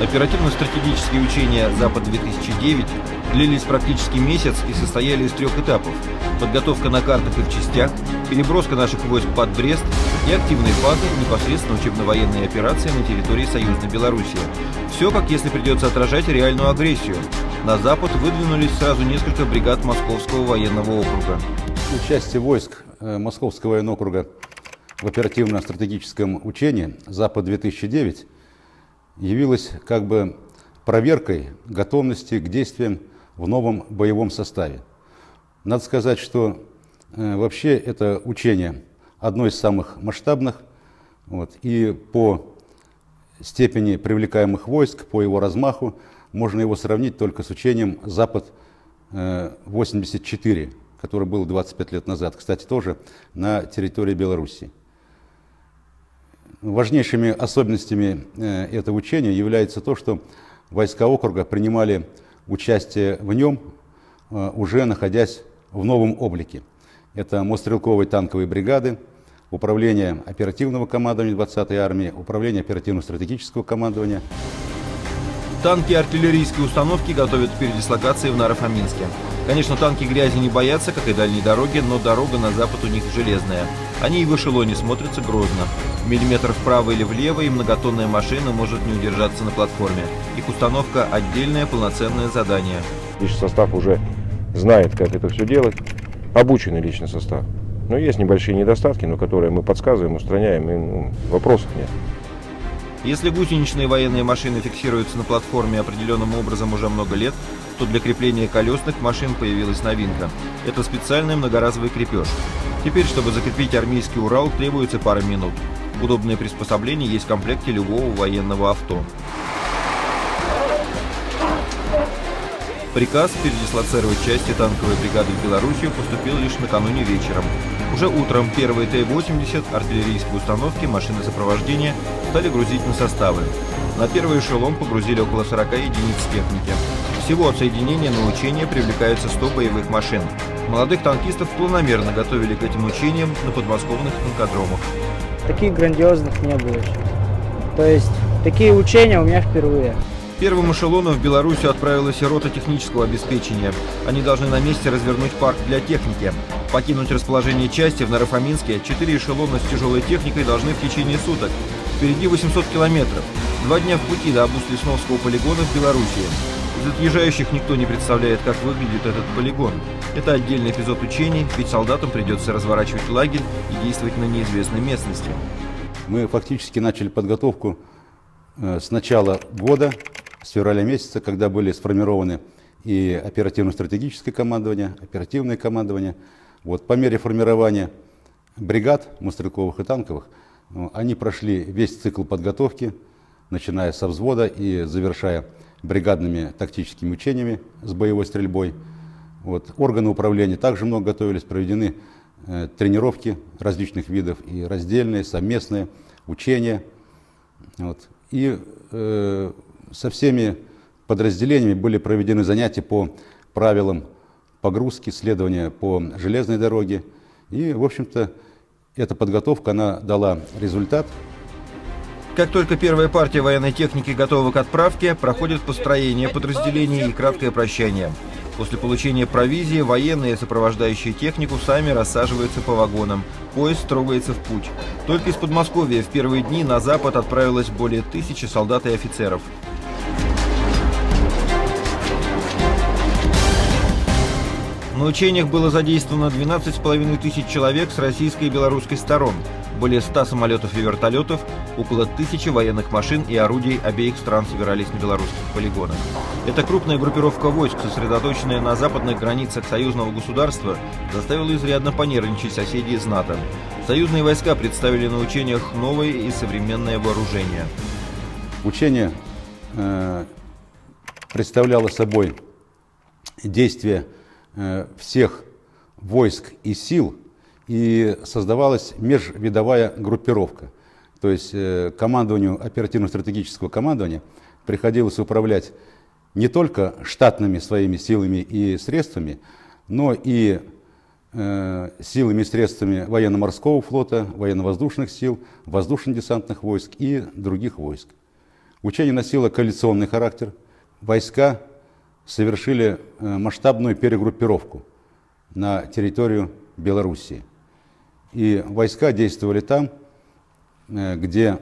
Оперативно-стратегические учения «Запад-2009» длились практически месяц и состояли из 3 этапов: подготовка на картах и в частях, переброска наших войск под Брест и активные фазы непосредственно учебно-военные операции на территории союзной Белоруссии. Все как если придется отражать реальную агрессию. На Запад выдвинулись сразу несколько бригад Московского военного округа. Участие войск Московского военного округа в оперативно-стратегическом учении «Запад-2009» явилась как бы проверкой готовности к действиям в новом боевом составе. Надо сказать, что вообще это учение одно из самых масштабных, и по степени привлекаемых войск, по его размаху, можно его сравнить только с учением «Запад-84», которое было 25 лет назад, кстати, тоже на территории Белоруссии. Важнейшими особенностями этого учения является то, что войска округа принимали участие в нем, уже находясь в новом облике. Это мотострелковые танковые бригады, управление оперативного командования 20-й армии, управление оперативно-стратегического командования. Танки и артиллерийские установки готовят к передислокации в Наро-Фоминске. Конечно, танки грязи не боятся, как и дальние дороги, но дорога на запад у них железная. Они и в эшелоне смотрятся грозно. Миллиметр вправо или влево, и многотонная машина может не удержаться на платформе. Их установка – отдельное полноценное задание. Личный состав уже знает, как это все делать. Обученный личный состав. Но есть небольшие недостатки, но которые мы подсказываем, устраняем, и вопросов нет. Если гусеничные военные машины фиксируются на платформе определенным образом уже много лет, то для крепления колесных машин появилась новинка. Это специальный многоразовый крепеж. Теперь, чтобы закрепить армейский Урал, требуется пара минут. Удобное приспособление есть в комплекте любого военного авто. Приказ передислоцировать части танковой бригады в Белоруссию поступил лишь накануне вечером. Уже утром первые Т-80, артиллерийские установки, машины сопровождения стали грузить на составы. На первый эшелон погрузили около 40 единиц техники. Всего от соединения на учения привлекается 100 боевых машин. Молодых танкистов планомерно готовили к этим учениям на подмосковных танкодромах. Таких грандиозных не было еще. То есть такие учения у меня впервые. Первым эшелоном в Белоруссию отправилась и рота технического обеспечения. Они должны на месте развернуть парк для техники. Покинуть расположение части в Наро-Фоминске 4 эшелона с тяжелой техникой должны в течение суток. Впереди 800 километров. 2 дня в пути до Абус-Лесновского полигона в Белоруссии. Из отъезжающих никто не представляет, как выглядит этот полигон. Это отдельный эпизод учений, ведь солдатам придется разворачивать лагерь и действовать на неизвестной местности. Мы фактически начали подготовку с начала года, с февраля месяца, когда были сформированы и оперативно-стратегическое командование, оперативное командование. По мере формирования бригад мотострелковых и танковых, они прошли весь цикл подготовки, начиная со взвода и завершая бригадными тактическими учениями с боевой стрельбой. Органы управления также много готовились, проведены тренировки различных видов, и раздельные, совместные учения. И со всеми подразделениями были проведены занятия по правилам погрузки, следования по железной дороге. И, в общем-то, эта подготовка, она дала результат. Как только первая партия военной техники готова к отправке, проходит построение подразделений и краткое прощание. После получения провизии военные, сопровождающие технику, сами рассаживаются по вагонам. Поезд трогается в путь. Только из Подмосковья в первые дни на запад отправилось более 1000 солдат и офицеров. На учениях было задействовано 12 500 человек с российской и белорусской сторон. более 100 самолетов и вертолетов, около 1000 военных машин и орудий обеих стран собирались на белорусских полигонах. Эта крупная группировка войск, сосредоточенная на западных границах союзного государства, заставила изрядно понервничать соседей из НАТО. Союзные войска представили на учениях новое и современное вооружение. Учение представляло собой действие всех войск и сил, и создавалась межвидовая группировка. То есть командованию оперативно-стратегического командования приходилось управлять не только штатными своими силами и средствами, но и силами и средствами военно-морского флота, военно-воздушных сил, воздушно-десантных войск и других войск. Учение носило коалиционный характер. Войска совершили масштабную перегруппировку на территорию Белоруссии. И войска действовали там, где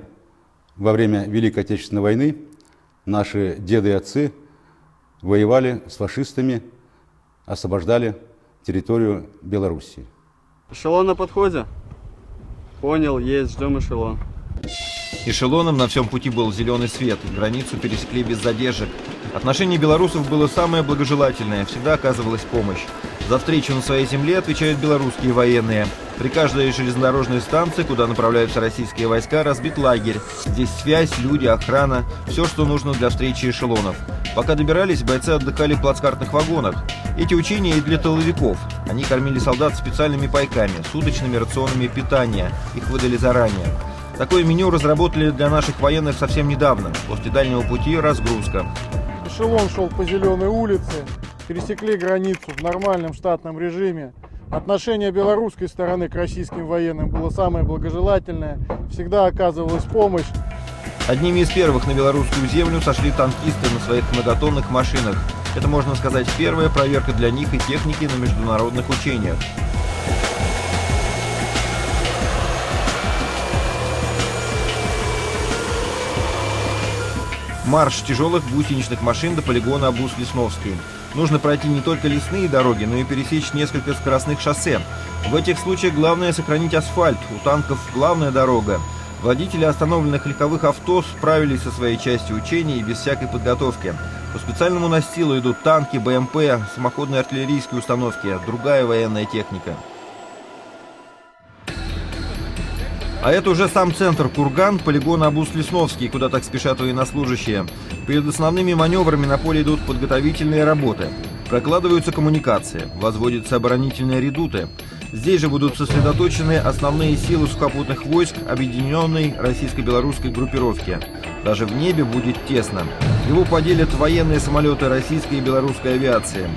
во время Великой Отечественной войны наши деды и отцы воевали с фашистами, освобождали территорию Белоруссии. Эшелон на подходе? Понял, есть, ждем эшелон. Эшелоном на всем пути был зеленый свет, границу пересекли без задержек. Отношение белорусов было самое благожелательное, всегда оказывалась помощь. За встречу на своей земле отвечают белорусские военные. При каждой железнодорожной станции, куда направляются российские войска, разбит лагерь. Здесь связь, люди, охрана, все, что нужно для встречи эшелонов. Пока добирались, бойцы отдыхали в плацкартных вагонах. Эти учения и для тыловиков. Они кормили солдат специальными пайками, суточными рационами питания. Их выдали заранее. Такое меню разработали для наших военных совсем недавно. После дальнего пути разгрузка. Эшелон шел по Зеленой улице, пересекли границу в нормальном штатном режиме. Отношение белорусской стороны к российским военным было самое благожелательное. Всегда оказывалась помощь. Одними из первых на белорусскую землю сошли танкисты на своих многотонных машинах. Это, можно сказать, первая проверка для них и техники на международных учениях. Марш тяжелых гусеничных машин до полигона Абус-Лесновский. Нужно пройти не только лесные дороги, но и пересечь несколько скоростных шоссе. В этих случаях главное сохранить асфальт, у танков главная дорога. Водители остановленных легковых авто справились со своей частью учений без всякой подготовки. По специальному настилу идут танки, БМП, самоходные артиллерийские установки, другая военная техника. А это уже сам центр Курган, полигон Абус-Лесновский, куда так спешат военнослужащие. Перед основными маневрами на поле идут подготовительные работы. Прокладываются коммуникации, возводятся оборонительные редуты. Здесь же будут сосредоточены основные силы сухопутных войск объединенной российско-белорусской группировки. Даже в небе будет тесно. Его поделят военные самолеты российской и белорусской авиации.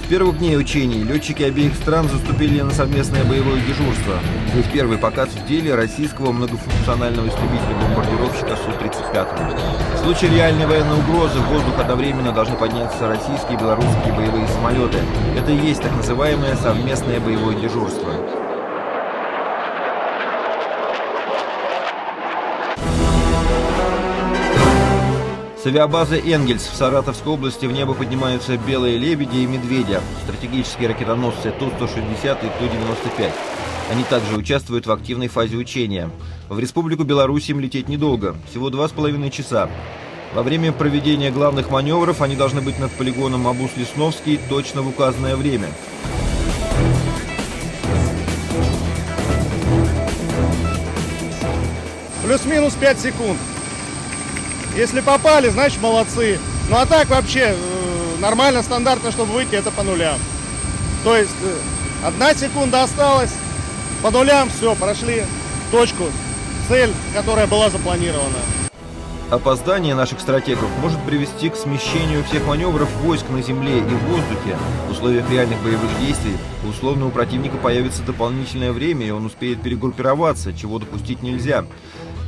С первых дней учений летчики обеих стран заступили на совместное боевое дежурство. Их первый показ в деле российского многофункционального истребителя-бомбардировщика Су-35. В случае реальной военной угрозы в воздух одновременно должны подняться российские и белорусские боевые самолеты. Это и есть так называемое совместное боевое дежурство. С авиабазы «Энгельс» в Саратовской области в небо поднимаются белые лебеди и медведя, стратегические ракетоносцы Ту-160 и Ту-95. Они также участвуют в активной фазе учения. В Республику Беларусь им лететь недолго, всего 2,5 часа. Во время проведения главных маневров они должны быть над полигоном Абус-Лесновский точно в указанное время. Плюс-минус 5 секунд. Если попали, значит молодцы. Ну а так вообще нормально, стандартно, чтобы выйти, это по нулям. То есть 1 секунда осталась, по нулям все, прошли точку, цель, которая была запланирована. Опоздание наших стратегов может привести к смещению всех маневров войск на земле и в воздухе. В условиях реальных боевых действий условно у противника появится дополнительное время, и он успеет перегруппироваться, чего допустить нельзя.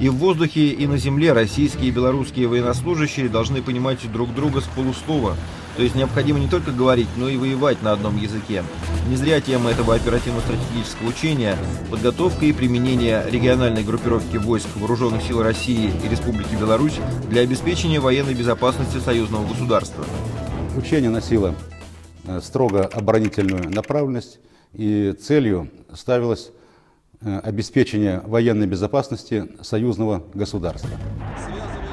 И в воздухе, и на земле российские и белорусские военнослужащие должны понимать друг друга с полуслова. То есть необходимо не только говорить, но и воевать на одном языке. Не зря тема этого оперативно-стратегического учения – подготовка и применение региональной группировки войск Вооруженных сил России и Республики Беларусь для обеспечения военной безопасности союзного государства. Учение носило строго оборонительную направленность, и целью ставилось обеспечения военной безопасности союзного государства.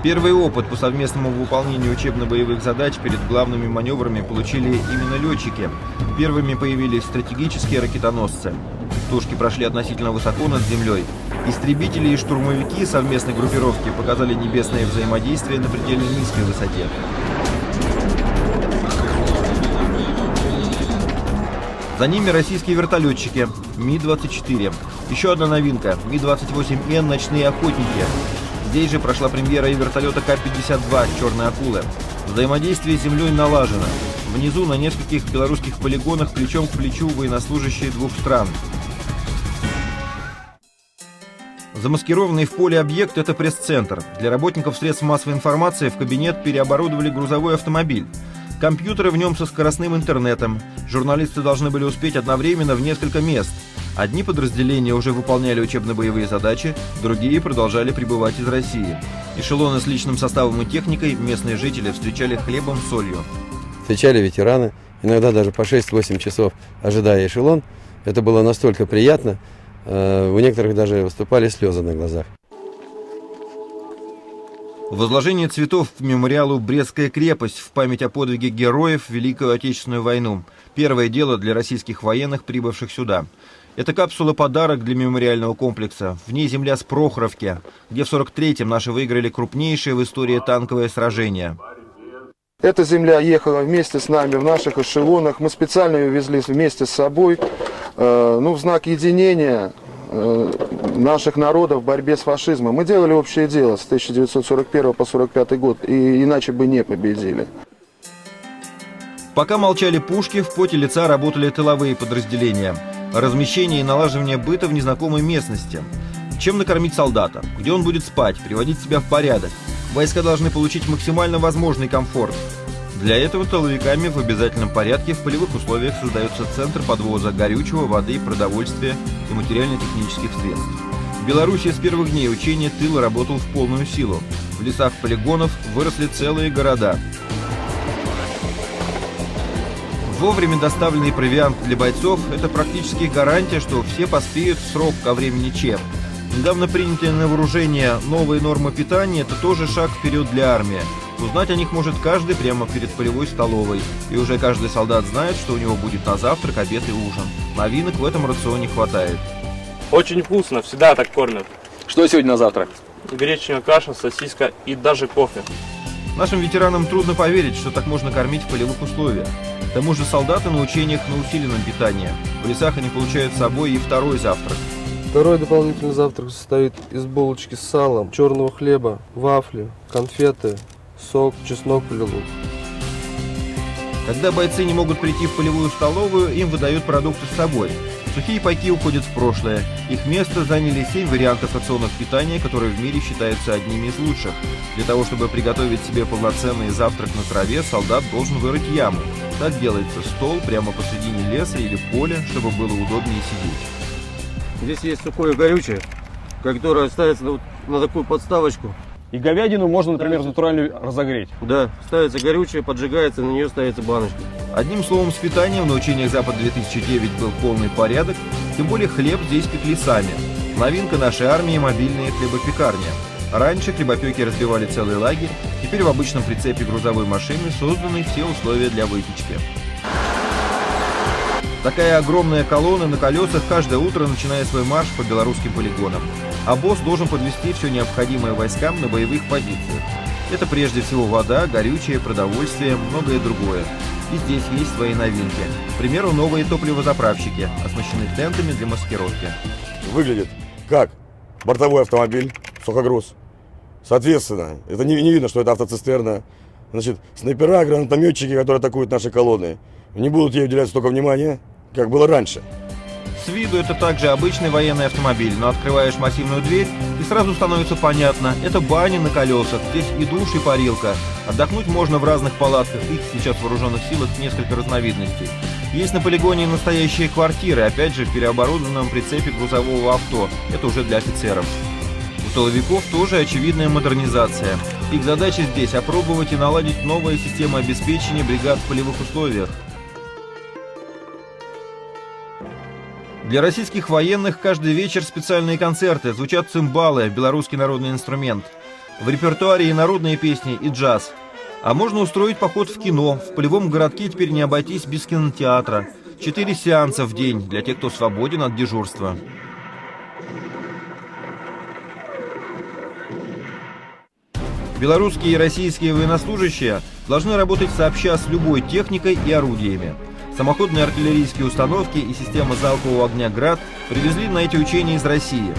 Первый опыт по совместному выполнению учебно-боевых задач перед главными маневрами получили именно летчики. Первыми появились стратегические ракетоносцы. Тушки прошли относительно высоко над землей. Истребители и штурмовики совместной группировки показали небесное взаимодействие на предельно низкой высоте. За ними российские вертолетчики Ми-24. Еще одна новинка – Ми-28Н «Ночные охотники». Здесь же прошла премьера и вертолета К-52 «Черные акулы». Взаимодействие с землей налажено. Внизу на нескольких белорусских полигонах плечом к плечу военнослужащие двух стран. Замаскированный в поле объект – это пресс-центр. Для работников средств массовой информации в кабинет переоборудовали грузовой автомобиль. Компьютеры в нем со скоростным интернетом. Журналисты должны были успеть одновременно в несколько мест. Одни подразделения уже выполняли учебно-боевые задачи, другие продолжали прибывать из России. Эшелоны с личным составом и техникой местные жители встречали хлебом, солью. Встречали ветераны, иногда даже по 6-8 часов ожидая эшелон. Это было настолько приятно, у некоторых даже выступали слезы на глазах. Возложение цветов к мемориалу «Брестская крепость» в память о подвиге героев в Великую Отечественную войну. Первое дело для российских военных, прибывших сюда. Это капсула-подарок для мемориального комплекса. В ней земля с Прохоровки, где в 43-м наши выиграли крупнейшее в истории танковое сражение. Эта земля ехала вместе с нами в наших эшелонах. Мы специально ее везли вместе с собой, в знак единения наших народов в борьбе с фашизмом. Мы делали общее дело с 1941 по 1945 год, и иначе бы не победили. Пока молчали пушки, в поте лица работали тыловые подразделения. Размещение и налаживание быта в незнакомой местности. Чем накормить солдата? Где он будет спать? Приводить себя в порядок? Войска должны получить максимально возможный комфорт. Для этого тыловиками в обязательном порядке в полевых условиях создается центр подвоза горючего, воды, продовольствия и материально-технических средств. В Беларуси с первых дней учения тыл работал в полную силу. В лесах полигонов выросли целые города. Вовремя доставленный провиант для бойцов – это практически гарантия, что все поспеют в срок ко времени ЧЕП. Недавно принятые на вооружение новые нормы питания – это тоже шаг вперед для армии. Узнать о них может каждый прямо перед полевой столовой. И уже каждый солдат знает, что у него будет на завтрак, обед и ужин. Новинок в этом рационе хватает. Очень вкусно, всегда так кормят. Что сегодня на завтрак? Гречневая каша, сосиска и даже кофе. Нашим ветеранам трудно поверить, что так можно кормить в полевых условиях. К тому же солдаты на учениях на усиленном питании. В лесах они получают с собой и второй завтрак. Второй дополнительный завтрак состоит из булочки с салом, черного хлеба, вафли, конфеты, сок, чеснок или лук. Когда бойцы не могут прийти в полевую столовую, им выдают продукты с собой. Сухие пайки уходят в прошлое. Их место заняли 7 вариантов рационов питания, которые в мире считаются одними из лучших. Для того, чтобы приготовить себе полноценный завтрак на траве, солдат должен вырыть яму. Так делается стол прямо посредине леса или поля, чтобы было удобнее сидеть. Здесь есть сухое горючее, которое ставится вот на такую подставочку. И говядину можно, например, натурально разогреть. Да, ставится горючее, поджигается, на нее ставится баночка. Одним словом, с питанием на учениях Запад-2009 был полный порядок, тем более хлеб здесь пекли сами. Новинка нашей армии – мобильные хлебопекарни. Раньше хлебопеки разбивали целый лагерь, теперь в обычном прицепе грузовой машины созданы все условия для выпечки. Такая огромная колонна на колесах каждое утро начинает свой марш по белорусским полигонам. А босс должен подвести все необходимое войскам на боевых позициях. Это прежде всего вода, горючее, продовольствие, многое другое. И здесь есть свои новинки. К примеру, новые топливозаправщики, оснащены тентами для маскировки. Выглядит как бортовой автомобиль, сухогруз. Соответственно, это не видно, что это автоцистерна. Значит, снайпера, гранатометчики, которые атакуют наши колонны, не будут ей уделять столько внимания, как было раньше. С виду это также обычный военный автомобиль, но открываешь массивную дверь и сразу становится понятно, это баня на колесах, здесь и душ, и парилка. Отдохнуть можно в разных палатках, их сейчас в вооруженных силах несколько разновидностей. Есть на полигоне настоящие квартиры, опять же в переоборудованном прицепе грузового авто, это уже для офицеров. У тыловиков тоже очевидная модернизация. Их задача здесь опробовать и наладить новые системы обеспечения бригад в полевых условиях. Для российских военных каждый вечер специальные концерты, звучат цимбалы, белорусский народный инструмент. В репертуаре и народные песни, и джаз. А можно устроить поход в кино. В полевом городке теперь не обойтись без кинотеатра. 4 сеанса в день для тех, кто свободен от дежурства. Белорусские и российские военнослужащие должны работать сообща с любой техникой и орудиями. Самоходные артиллерийские установки и система залпового огня «Град» привезли на эти учения из России.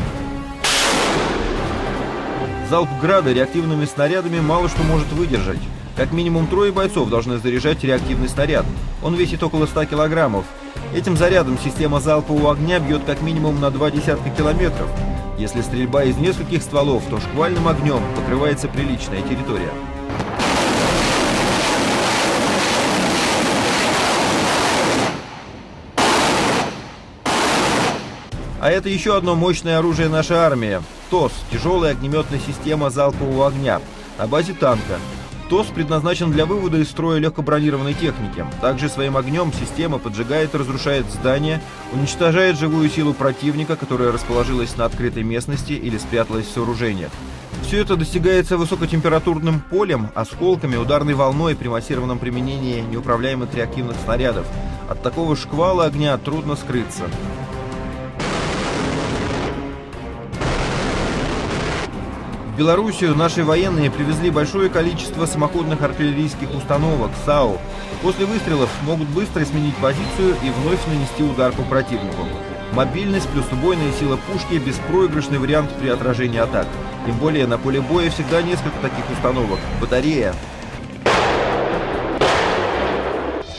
Залп «Града» реактивными снарядами мало что может выдержать. Как минимум 3 бойцов должны заряжать реактивный снаряд. Он весит около 100 килограммов. Этим зарядом система залпового огня бьет как минимум на 20 километров. Если стрельба из нескольких стволов, то шквальным огнем покрывается приличная территория. А это еще одно мощное оружие нашей армии – ТОС – тяжелая огнеметная система залпового огня на базе танка. ТОС предназначен для вывода из строя легкобронированной техники. Также своим огнем система поджигает и разрушает здания, уничтожает живую силу противника, которая расположилась на открытой местности или спряталась в сооружениях. Все это достигается высокотемпературным полем, осколками, ударной волной при массированном применении неуправляемых реактивных снарядов. От такого шквала огня трудно скрыться. В Белоруссию наши военные привезли большое количество самоходных артиллерийских установок САУ. После выстрелов могут быстро сменить позицию и вновь нанести удар по противнику. Мобильность плюс убойная сила пушки – беспроигрышный вариант при отражении атак. Тем более на поле боя всегда несколько таких установок. Батарея.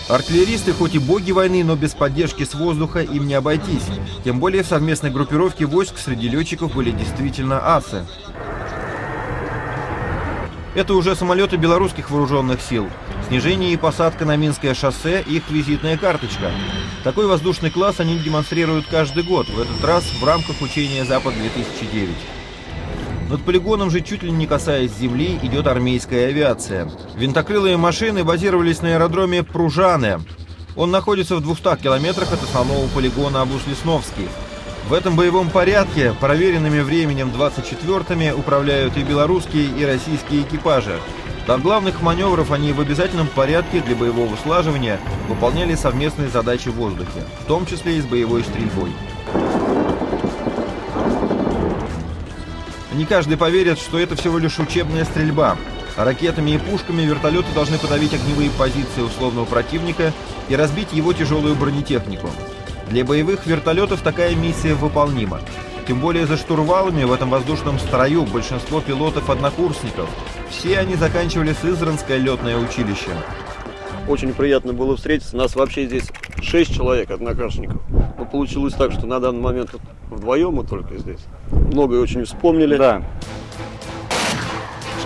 Артиллеристы хоть и боги войны, но без поддержки с воздуха им не обойтись. Тем более в совместной группировке войск среди летчиков были действительно асы. Это уже самолеты белорусских вооруженных сил. Снижение и посадка на Минское шоссе – их визитная карточка. Такой воздушный класс они демонстрируют каждый год, в этот раз в рамках учения «Запад-2009». Над полигоном же, чуть ли не касаясь земли, идет армейская авиация. Винтокрылые машины базировались на аэродроме Пружаны. Он находится в 200 километрах от основного полигона Абус-Лесновский. В этом боевом порядке проверенными временем 24-ми управляют и белорусские, и российские экипажи. До главных маневров они в обязательном порядке для боевого слаживания выполняли совместные задачи в воздухе, в том числе и с боевой стрельбой. Не каждый поверит, что это всего лишь учебная стрельба. Ракетами и пушками вертолеты должны подавить огневые позиции условного противника и разбить его тяжелую бронетехнику. Для боевых вертолетов такая миссия выполнима. Тем более за штурвалами в этом воздушном строю большинство пилотов-однокурсников. Все они заканчивали Сызранское летное училище. Очень приятно было встретиться. Нас вообще здесь 6 человек, однокашников. Но получилось так, что на данный момент вдвоем мы только здесь. Многое очень вспомнили. Да.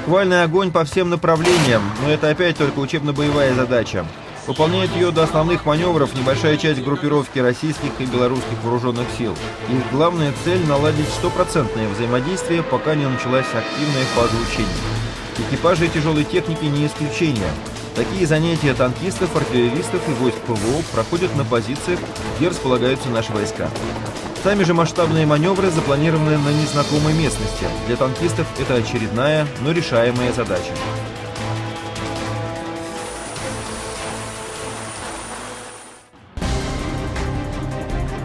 Шквальный огонь по всем направлениям, но это опять только учебно-боевая задача. Выполняет ее до основных маневров небольшая часть группировки российских и белорусских вооруженных сил. Их главная цель – наладить стопроцентное взаимодействие, пока не началась активная фаза учений. Экипажи тяжелой техники не исключение. Такие занятия танкистов, артиллеристов и войск ПВО проходят на позициях, где располагаются наши войска. Сами же масштабные маневры запланированы на незнакомой местности. Для танкистов это очередная, но решаемая задача.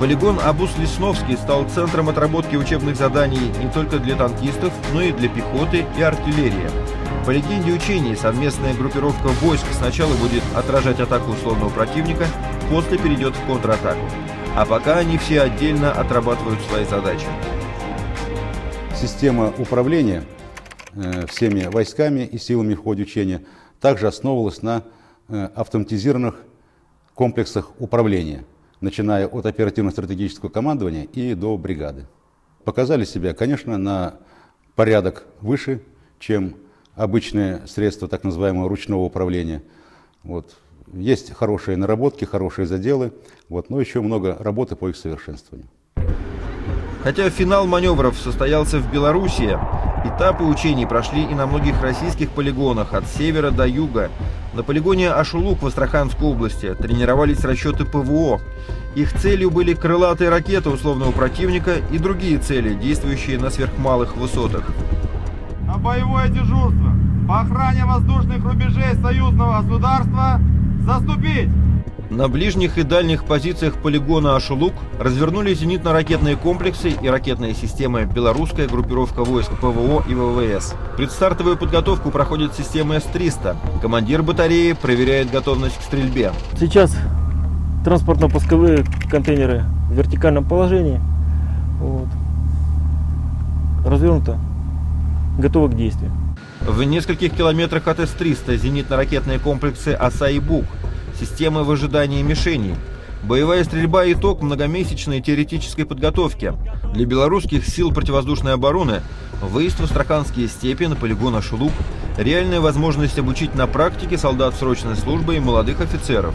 Полигон Абус-Лесновский стал центром отработки учебных заданий не только для танкистов, но и для пехоты и артиллерии. По легенде учений, совместная группировка войск сначала будет отражать атаку условного противника, после перейдет в контратаку. А пока они все отдельно отрабатывают свои задачи. Система управления всеми войсками и силами в ходе учения также основывалась на автоматизированных комплексах управления, начиная от оперативно-стратегического командования и до бригады. Показали себя, конечно, на порядок выше, чем обычные средства так называемого ручного управления. Есть хорошие наработки, хорошие заделы, но еще много работы по их совершенствованию. Хотя финал маневров состоялся в Белоруссии, этапы учений прошли и на многих российских полигонах от севера до юга. На полигоне Ашулук в Астраханской области тренировались расчеты ПВО. Их целью были крылатые ракеты условного противника и другие цели, действующие на сверхмалых высотах. На боевое дежурство по охране воздушных рубежей союзного государства заступить! На ближних и дальних позициях полигона Ашулук развернули зенитно-ракетные комплексы и ракетные системы белорусская группировка войск ПВО и ВВС. Предстартовую подготовку проходит система С-300. Командир батареи проверяет готовность к стрельбе. Сейчас транспортно-пусковые контейнеры в вертикальном положении. Вот. Развернуто. Готово к действию. В нескольких километрах от С-300 зенитно-ракетные комплексы «Оса» и «Бук». Системы в ожидании мишеней. Боевая стрельба – итог многомесячной теоретической подготовки. Для белорусских сил противовоздушной обороны выезд в Астраханские степи на полигон Ашулук – реальная возможность обучить на практике солдат срочной службы и молодых офицеров.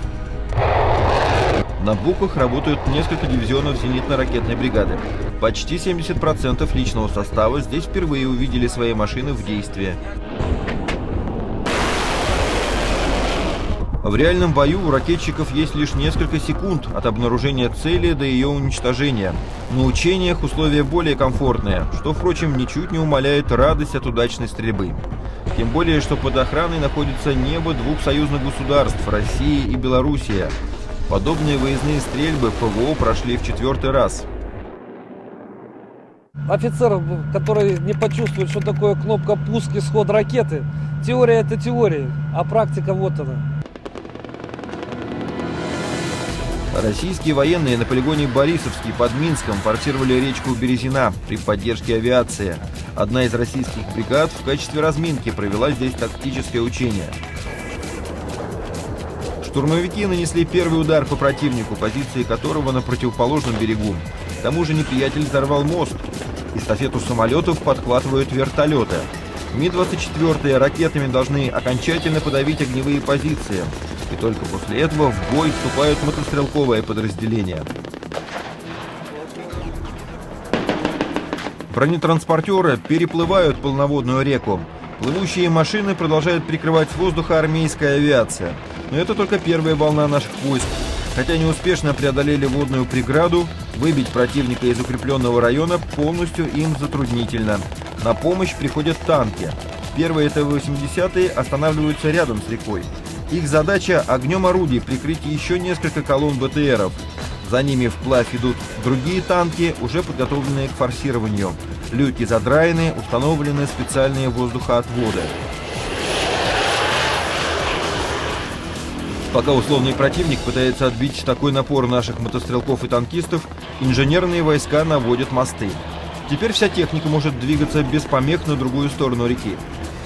На Буках работают несколько дивизионов зенитно-ракетной бригады. Почти 70% личного состава здесь впервые увидели свои машины в действии. В реальном бою у ракетчиков есть лишь несколько секунд от обнаружения цели до ее уничтожения. На учениях условия более комфортные, что, впрочем, ничуть не умаляет радость от удачной стрельбы. Тем более, что под охраной находится небо двух союзных государств – России и Белоруссия. Подобные выездные стрельбы ПВО прошли в 4-й раз. Офицер, который не почувствует, что такое кнопка пуск и сход ракеты, теория – это теория, а практика вот она. Российские военные на полигоне Борисовский под Минском форсировали речку Березина при поддержке авиации. Одна из российских бригад в качестве разминки провела здесь тактическое учение. Штурмовики нанесли первый удар по противнику, позиции которого на противоположном берегу. К тому же неприятель взорвал мост. Эстафету самолетов подхватывают вертолеты. Ми-24 ракетами должны окончательно подавить огневые позиции. И только после этого в бой вступают мотострелковые подразделения. Бронетранспортеры переплывают полноводную реку. Плывущие машины продолжают прикрывать с воздуха армейская авиация. Но это только первая волна наших войск. Хотя неуспешно преодолели водную преграду, выбить противника из укрепленного района полностью им затруднительно. На помощь приходят танки. Первые Т-80 останавливаются рядом с рекой. Их задача – огнем орудий прикрыть еще несколько колонн БТРов. За ними вплавь идут другие танки, уже подготовленные к форсированию. Люки задраены, установлены специальные воздухоотводы. Пока условный противник пытается отбить такой напор наших мотострелков и танкистов, инженерные войска наводят мосты. Теперь вся техника может двигаться без помех на другую сторону реки.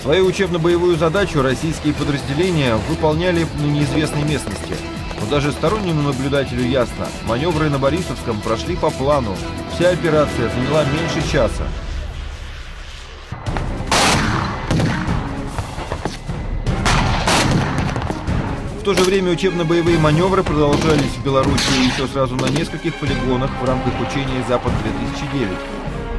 Свою учебно-боевую задачу российские подразделения выполняли на неизвестной местности. Но даже стороннему наблюдателю ясно, маневры на Борисовском прошли по плану. Вся операция заняла меньше часа. В то же время учебно-боевые маневры продолжались в Беларуси еще сразу на нескольких полигонах в рамках учения «Запад-2009».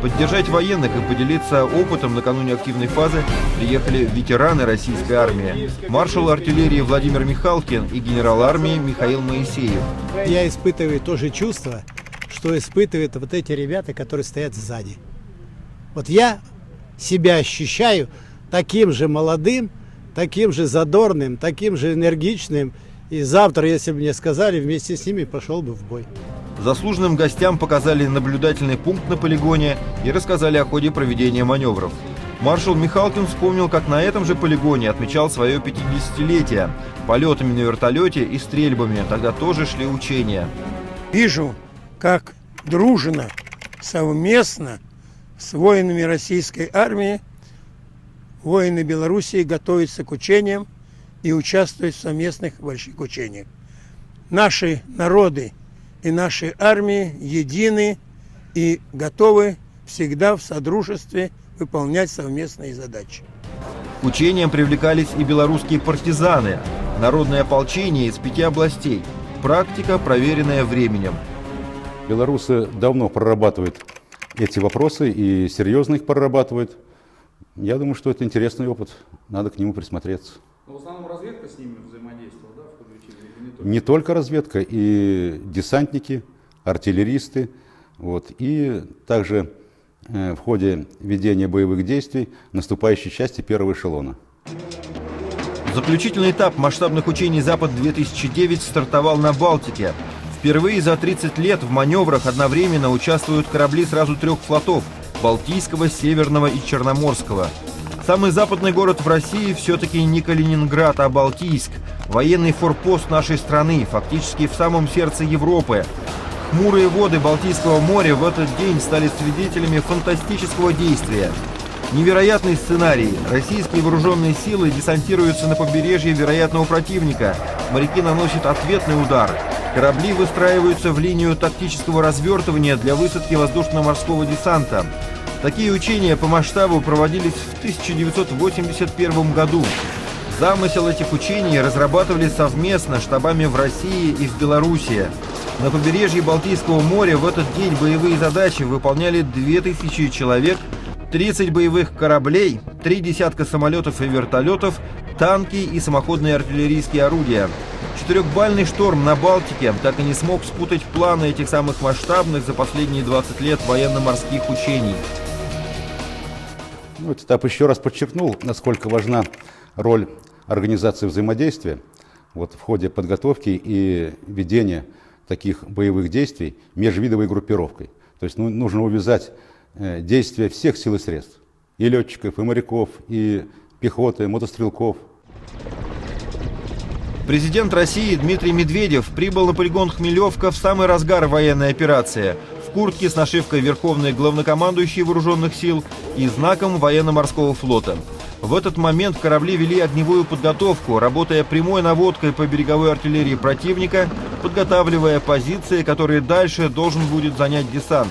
Поддержать военных и поделиться опытом накануне активной фазы приехали ветераны российской армии. Маршал артиллерии Владимир Михалкин и генерал армии Михаил Моисеев. Я испытываю то же чувство, что испытывают вот эти ребята, которые стоят сзади. Вот я себя ощущаю таким же молодым, таким же задорным, таким же энергичным. И завтра, если бы мне сказали, вместе с ними пошел бы в бой. Заслуженным гостям показали наблюдательный пункт на полигоне и рассказали о ходе проведения маневров. Маршал Михалкин вспомнил, как на этом же полигоне отмечал свое 50-летие полетами на вертолете и стрельбами. Тогда тоже шли учения. Вижу, как дружно, совместно с воинами российской армии воины Белоруссии готовятся к учениям и участвуют в совместных больших учениях. Наши народы и наши армии едины и готовы всегда в содружестве выполнять совместные задачи. К учениям привлекались и белорусские партизаны, народное ополчение из 5 областей. Практика, проверенная временем. Белорусы давно прорабатывают эти вопросы и серьезно их прорабатывают. Я думаю, что это интересный опыт, надо к нему присмотреться. Но в основном разведка с ними взаимодействовала, да, в ходе учения? Не только разведка, и десантники, артиллеристы, вот, и также в ходе ведения боевых действий наступающей части первого эшелона. Заключительный этап масштабных учений «Запад-2009» стартовал на Балтике. Впервые за 30 лет в маневрах одновременно участвуют корабли сразу 3 флотов – Балтийского, Северного и Черноморского. Самый западный город в России все-таки не Калининград, а Балтийск. Военный форпост нашей страны, фактически в самом сердце Европы. Хмурые воды Балтийского моря в этот день стали свидетелями фантастического действия. Невероятный сценарий. Российские вооруженные силы десантируются на побережье вероятного противника. Моряки наносят ответный удар. Корабли выстраиваются в линию тактического развертывания для высадки воздушно-морского десанта. Такие учения по масштабу проводились в 1981 году. Замысел этих учений разрабатывали совместно штабами в России и в Белоруссии. На побережье Балтийского моря в этот день боевые задачи выполняли 2000 человек, 30 боевых кораблей, 3 десятка самолетов и вертолетов, танки и самоходные артиллерийские орудия. 4-бальный шторм на Балтике так и не смог спутать планы этих самых масштабных за последние 20 лет военно-морских учений. Этот этап еще раз подчеркнул, насколько важна роль организации взаимодействия в ходе подготовки и ведения таких боевых действий межвидовой группировкой. То есть нужно увязать действия всех сил и средств, и летчиков, и моряков, и пехоты, и мотострелков. Президент России Дмитрий Медведев прибыл на полигон Хмелевка в самый разгар военной операции. В куртке с нашивкой Верховный главнокомандующий вооруженных сил и знаком военно-морского флота. В этот момент корабли вели огневую подготовку, работая прямой наводкой по береговой артиллерии противника, подготавливая позиции, которые дальше должен будет занять десант.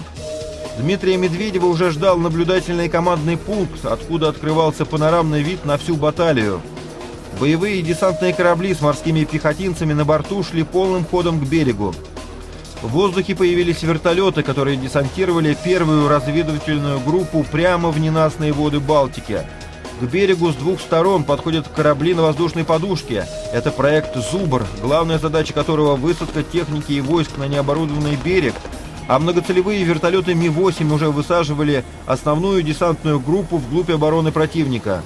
Дмитрия Медведева уже ждал наблюдательный командный пункт, откуда открывался панорамный вид на всю баталию. Боевые десантные корабли с морскими пехотинцами на борту шли полным ходом к берегу. В воздухе появились вертолеты, которые десантировали первую разведывательную группу прямо в ненастные воды Балтики. К берегу с 2 сторон подходят корабли на воздушной подушке. Это проект «Зубр», главная задача которого – высадка техники и войск на необорудованный берег, а многоцелевые вертолеты Ми-8 уже высаживали основную десантную группу вглубь обороны противника.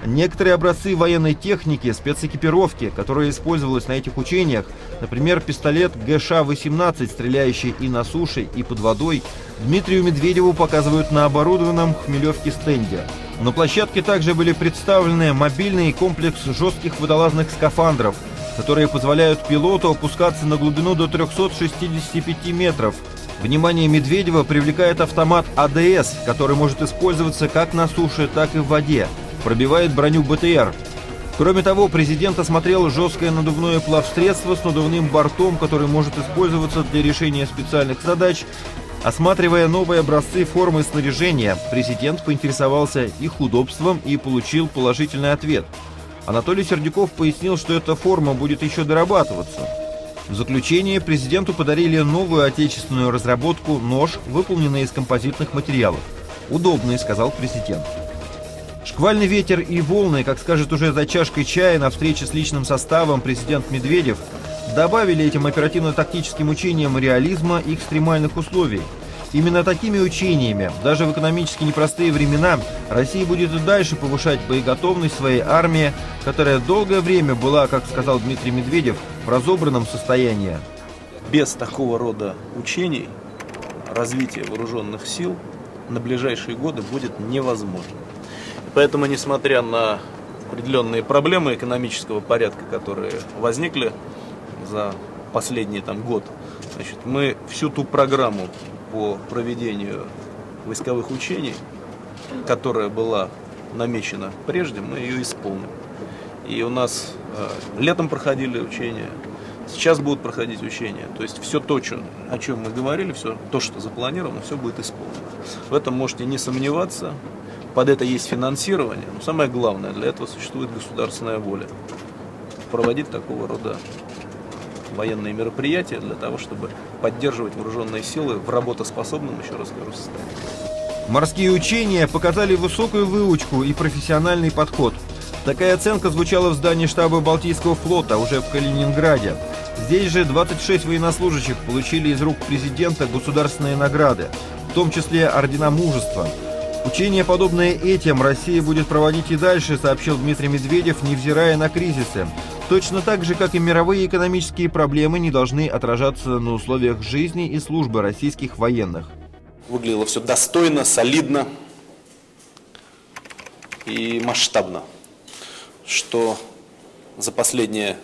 Некоторые образцы военной техники, спецэкипировки, которая использовалась на этих учениях, например, пистолет ГШ-18, стреляющий и на суше, и под водой, Дмитрию Медведеву показывают на оборудованном в Хмелевке стенде. На площадке также были представлены мобильный комплекс жестких водолазных скафандров, которые позволяют пилоту опускаться на глубину до 365 метров. Внимание Медведева привлекает автомат АДС, который может использоваться как на суше, так и в воде. Пробивает броню БТР. Кроме того, президент осмотрел жесткое надувное плавсредство с надувным бортом, который может использоваться для решения специальных задач. Осматривая новые образцы формы и снаряжения, президент поинтересовался их удобством и получил положительный ответ. Анатолий Сердюков пояснил, что эта форма будет еще дорабатываться. В заключение президенту подарили новую отечественную разработку нож, выполненный из композитных материалов. «Удобный», — сказал президент. Шквальный ветер и волны, как скажет уже за чашкой чая на встрече с личным составом президент Медведев, добавили этим оперативно-тактическим учениям реализма и экстремальных условий. Именно такими учениями, даже в экономически непростые времена, Россия будет и дальше повышать боеготовность своей армии, которая долгое время была, как сказал Дмитрий Медведев, в разобранном состоянии. Без такого рода учений развитие вооруженных сил на ближайшие годы будет невозможно. Поэтому, несмотря на определенные проблемы экономического порядка, которые возникли за последний год, мы всю ту программу по проведению войсковых учений, которая была намечена прежде, мы ее исполним. И у нас летом проходили учения, сейчас будут проходить учения. То есть все то, о чем мы говорили, все то, что запланировано, все будет исполнено. В этом можете не сомневаться. Под это есть финансирование, но самое главное, для этого существует государственная воля. Проводить такого рода военные мероприятия для того, чтобы поддерживать вооруженные силы в работоспособном, еще раз говорю, состоянии. Морские учения показали высокую выучку и профессиональный подход. Такая оценка звучала в здании штаба Балтийского флота уже в Калининграде. Здесь же 26 военнослужащих получили из рук президента государственные награды, в том числе ордена мужества. Учения, подобные этим, Россия будет проводить и дальше, сообщил Дмитрий Медведев, невзирая на кризисы. Точно так же, как и мировые экономические проблемы не должны отражаться на условиях жизни и службы российских военных. Выглядело все достойно, солидно и масштабно, что за последнее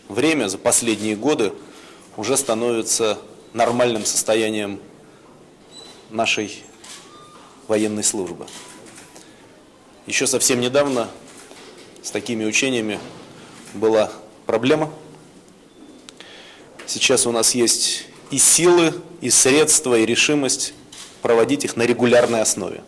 время, за последние годы уже становится нормальным состоянием нашей военной службы. Еще совсем недавно с такими учениями была проблема. Сейчас у нас есть и силы, и средства, и решимость проводить их на регулярной основе.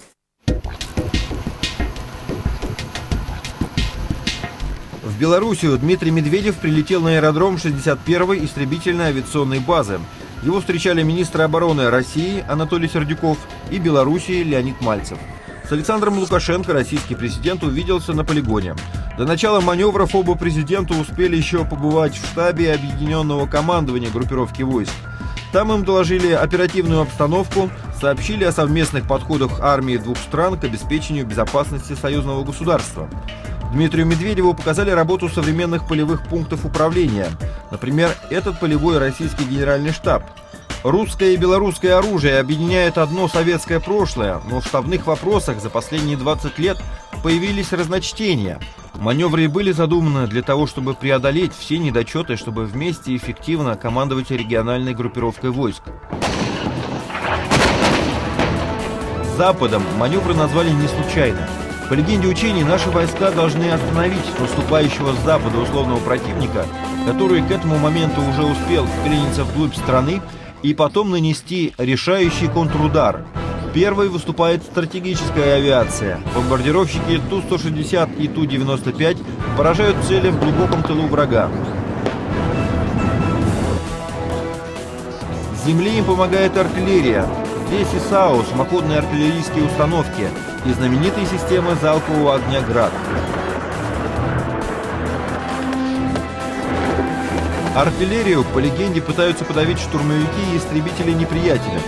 В Белоруссию Дмитрий Медведев прилетел на аэродром 61-й истребительной авиационной базы. Его встречали министры обороны России Анатолий Сердюков и Белоруссии Леонид Мальцев. С Александром Лукашенко российский президент увиделся на полигоне. До начала маневров оба президента успели еще побывать в штабе объединенного командования группировки войск. Там им доложили оперативную обстановку, сообщили о совместных подходах армии двух стран к обеспечению безопасности союзного государства. Дмитрию Медведеву показали работу современных полевых пунктов управления. Например, этот полевой российский генеральный штаб. Русское и белорусское оружие объединяет одно советское прошлое, но в штабных вопросах за последние 20 лет появились разночтения. Маневры были задуманы для того, чтобы преодолеть все недочеты, чтобы вместе эффективно командовать региональной группировкой войск. Западом маневры назвали не случайно. По легенде учений, наши войска должны остановить наступающего с запада условного противника, который к этому моменту уже успел вклиниться вглубь страны, и потом нанести решающий контрудар. Первой выступает стратегическая авиация. Бомбардировщики Ту-160 и Ту-95 поражают цели в глубоком тылу врага. С земли им помогает артиллерия. Здесь ИСАУ, самоходные артиллерийские установки и знаменитые системы залпового огня «Град». Артиллерию, по легенде, пытаются подавить штурмовики и истребители неприятеля.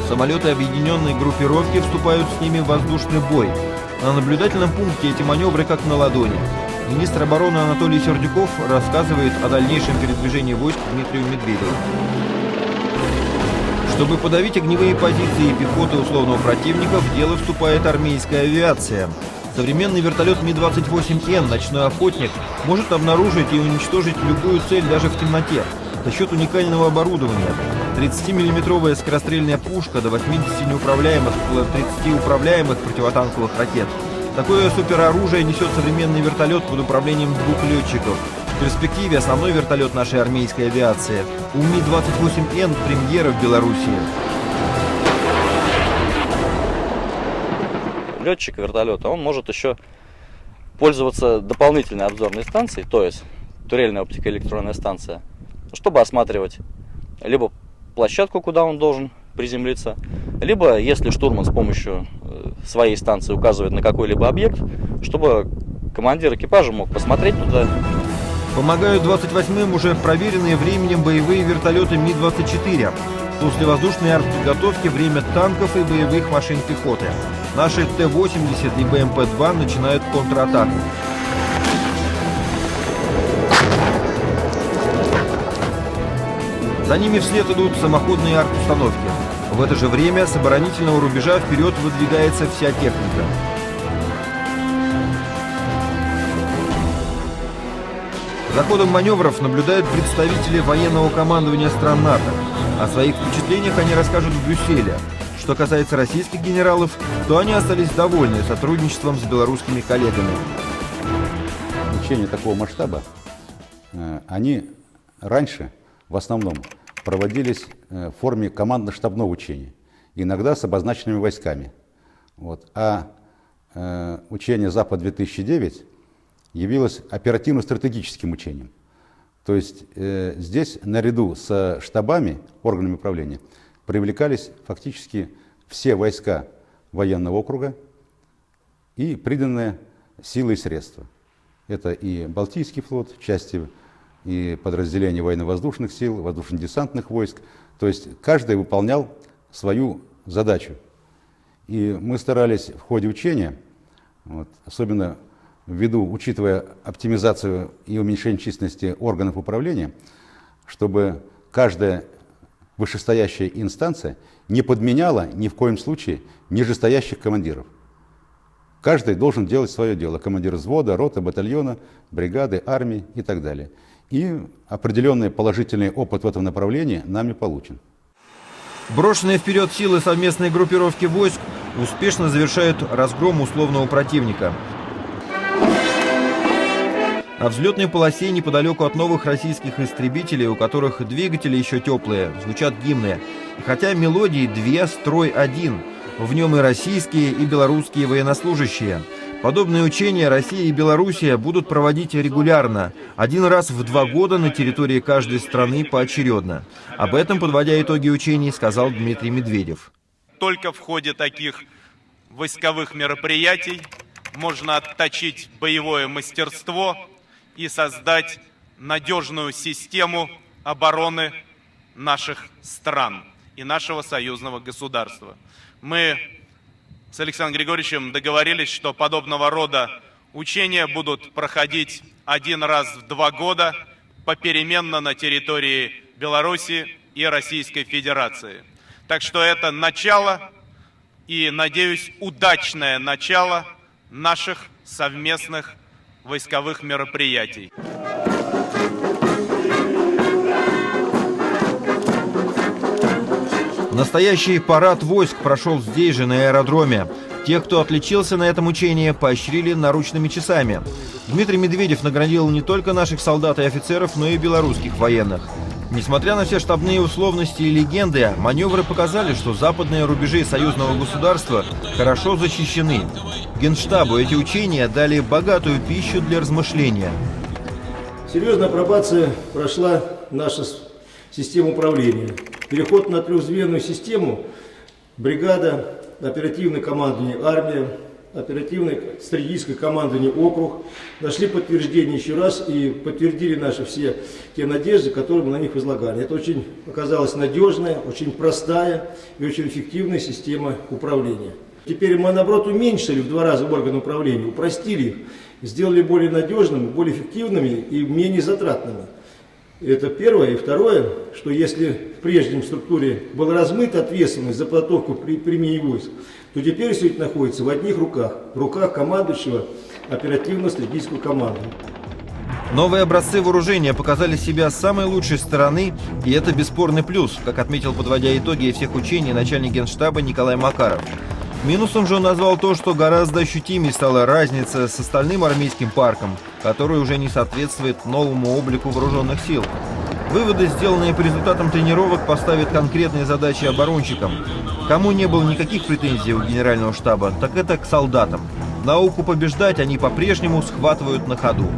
Самолеты объединенной группировки вступают с ними в воздушный бой. На наблюдательном пункте эти маневры как на ладони. Министр обороны Анатолий Сердюков рассказывает о дальнейшем передвижении войск Дмитрию Медведеву. Чтобы подавить огневые позиции и пехоты условного противника, в дело вступает армейская авиация. Современный вертолет Ми-28Н «Ночной охотник» может обнаружить и уничтожить любую цель даже в темноте за счет уникального оборудования. 30-миллиметровая скорострельная пушка, до 80 неуправляемых, около 30 управляемых противотанковых ракет. Такое супероружие несет современный вертолет под управлением двух летчиков. В перспективе основной вертолет нашей армейской авиации. У Ми-28Н премьера в Белоруссии. Летчик вертолета, он может еще пользоваться дополнительной обзорной станцией, то есть турельная оптико-электронная станция, чтобы осматривать либо площадку, куда он должен приземлиться, либо, если штурман с помощью своей станции указывает на какой-либо объект, чтобы командир экипажа мог посмотреть туда. Помогают 28-м уже проверенные временем боевые вертолеты Ми-24. После воздушной артподготовки время танков и боевых машин пехоты. Наши Т-80 и БМП-2 начинают контратаку. За ними вслед идут самоходные арт-установки. В это же время с оборонительного рубежа вперед выдвигается вся техника. За ходом маневров наблюдают представители военного командования стран НАТО. О своих впечатлениях они расскажут в Брюсселе. Что касается российских генералов, то они остались довольны сотрудничеством с белорусскими коллегами. Учения такого масштаба, они раньше в основном проводились в форме командно-штабного учения, иногда с обозначенными войсками. Вот. А учение «Запад-2009» явилось оперативно-стратегическим учением. То есть здесь наряду с штабами, органами управления, привлекались фактически все войска военного округа и приданные силы и средства. Это и Балтийский флот, части и подразделения военно-воздушных сил, воздушно-десантных войск. То есть каждый выполнял свою задачу. И мы старались в ходе учения, особенно учитывая оптимизацию и уменьшение численности органов управления, чтобы каждая вышестоящая инстанция не подменяла ни в коем случае нижестоящих командиров. Каждый должен делать свое дело. Командир взвода, роты, батальона, бригады, армии и так далее. И определенный положительный опыт в этом направлении нами получен. Брошенные вперед силы совместной группировки войск успешно завершают разгром условного противника. На взлетной полосе неподалеку от новых российских истребителей, у которых двигатели еще теплые, звучат гимны. И хотя мелодии две, строй один. В нем и российские, и белорусские военнослужащие. Подобные учения Россия и Белоруссия будут проводить регулярно, один раз в 2 года на территории каждой страны поочередно. Об этом, подводя итоги учений, сказал Дмитрий Медведев. Только в ходе таких войсковых мероприятий можно отточить боевое мастерство и создать надежную систему обороны наших стран и нашего союзного государства. Мы с Александром Григорьевичем договорились, что подобного рода учения будут проходить 1 раз в 2 года попеременно на территории Беларуси и Российской Федерации. Так что это начало и, надеюсь, удачное начало наших совместных войсковых мероприятий. Настоящий парад войск прошел здесь же, на аэродроме. Тех, кто отличился на этом учении, поощрили наручными часами. Дмитрий Медведев наградил не только наших солдат и офицеров, но и белорусских военных. Несмотря на все штабные условности и легенды, маневры показали, что западные рубежи союзного государства хорошо защищены. Генштабу эти учения дали богатую пищу для размышления. Серьезная апробация прошла наша система управления. Переход на трехзвенную систему, бригада, оперативное командование армия, оперативное стратегическое командование округ нашли подтверждение еще раз и подтвердили наши все те надежды, которые мы на них возлагали. Это очень оказалась надежная, очень простая и очень эффективная система управления. Теперь мы, наоборот, уменьшили в 2 раза органы управления, упростили их, сделали более надежными, более эффективными и менее затратными. Это первое. И второе, что если в прежнем структуре была размыта ответственность за подготовку при применении войск, то теперь все это находится в одних руках, в руках командующего оперативно-стратегического командования. Новые образцы вооружения показали себя с самой лучшей стороны, и это бесспорный плюс, как отметил, подводя итоги всех учений, начальник Генштаба Николай Макаров. Минусом же он назвал то, что гораздо ощутимее стала разница с остальным армейским парком, который уже не соответствует новому облику вооруженных сил. Выводы, сделанные по результатам тренировок, поставят конкретные задачи оборонщикам. Кому не было никаких претензий у генерального штаба, так это к солдатам. Науку побеждать они по-прежнему схватывают на ходу.